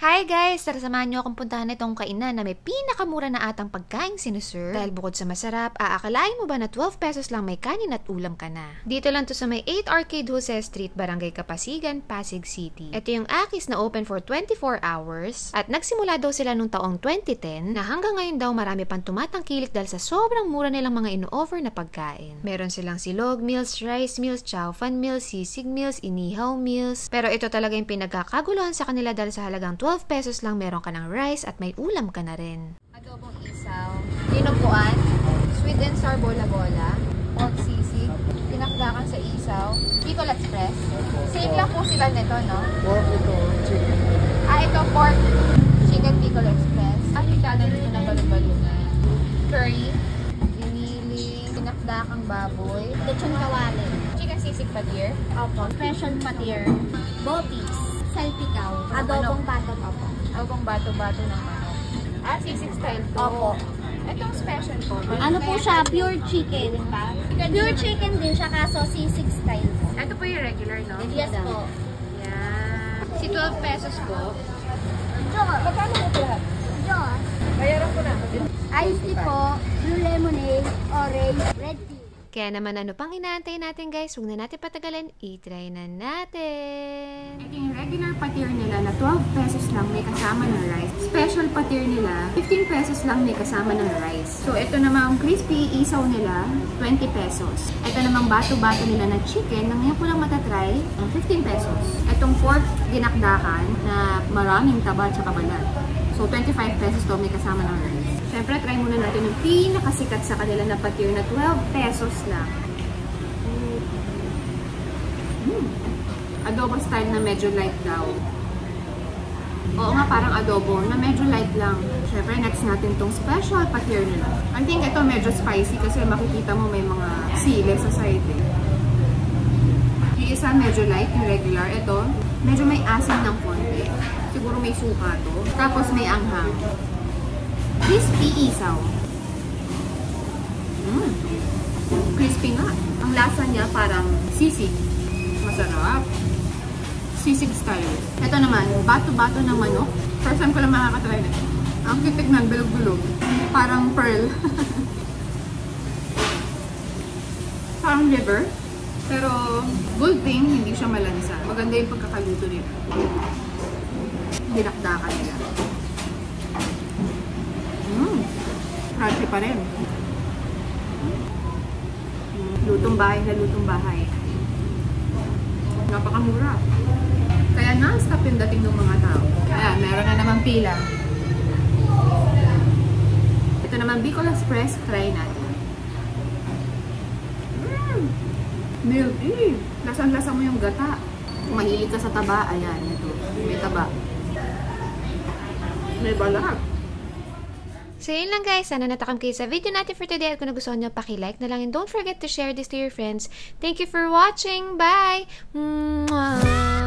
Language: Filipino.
Hi guys! Tara samahan nyo akong puntahan itong kainan na may pinakamura na atang pagkain sinuserve. Dahil bukod sa masarap, aakalain mo ba na 12 pesos lang may kanin at ulam ka na? Dito lang to sa may 8 Arcade Jose Street, Barangay Kapasigan, Pasig City. Ito yung Akis na open for 24 hours at nagsimula daw sila nung taong 2010 na hanggang ngayon daw marami pang tumatangkilik dahil sa sobrang mura nilang mga ino-offer na pagkain. Meron silang silog meals, rice meals, chow fan meals, sisig meals, inihaw meals. Pero ito talaga yung pinagkakaguluhan sa kanila dahil sa halagang 12 pesos lang meron ka ng rice at may ulam ka na rin. Adobong isaw, dinuguan, sweet and sour bola-bola, pork sisig, pinakdakan sa isaw, Bicol Express. Same lang po sila nito, no? Pork ito, chicken. Ito pork, chicken Bicol Express. Afrikano dito na balon-balunan. Curry, giniling, pinakdakang baboy, Lechon kawali. chicken sisig patir, Opo. Special patir. Botis. Salpikaw. Adobong bato. Opo. adobong bato-bato ng manok. Sisig style to. Opo. Itong special po. Ano po siya? Pure chicken. Pure chicken din siya kaso sisig style po. Ito po yung regular, no? Yes po. Yan. Si 12 pesos po. Magkano po lahat? Bayaran ko na. Iced tea po. Blue lemonade. Orange. Red tea. Kaya naman ano pang inaantay natin guys, huwag na natin patagalan, i-try na natin. Ito yung regular patir nila na 12 pesos lang may kasama ng rice. Special patir nila, 15 pesos lang may kasama ng rice. So ito namang crispy isaw nila, 20 pesos. Ito namang bato-bato nila na chicken, na ngayon ko lang matatry, 15 pesos. Itong pork dinakdakan na maraming taba at balat. So 25 pesos to may kasama ng rice. Siyempre, try muna natin yung pinakasikat sa kanila na patir na 12 pesos lang. Adobo style na medyo light daw. Oo nga, parang adobo na medyo light lang. Siyempre, next natin tong special patir nila. I think ito medyo spicy kasi makikita mo may mga sili sa side eh. Yung isa medyo light, yung regular. Ito, medyo may asin ng konti. Siguro may suka to. Tapos may anghang. Crispy isaw. Crispy nga. Ang lasa niya parang sisig. Masarap. Sisig style. Ito naman, bato-bato ng manok. First time ko lang makakatry na. Ang titignan, bilog-bilog. Parang pearl. Parang liver. Pero, good thing, hindi siya malansa. Maganda yung pagkakaluto nila. Dinakdakan nila. Crunchy pa rin. Lutong bahay na lutong bahay. Napakamura. Kaya non-stop yung dating ng mga tao. Ayan, meron na naman pila. Ito naman Bicol Express, try natin. Milky. Lasang-lasa mo yung gata. Kung mahilig ka sa taba, ayan, ito. May taba. May balat. So yun lang guys, sana natakam kayo sa video natin for today at kung nagustuhan nyo, paki-like na lang and don't forget to share this to your friends. Thank you for watching. Bye! Mwah!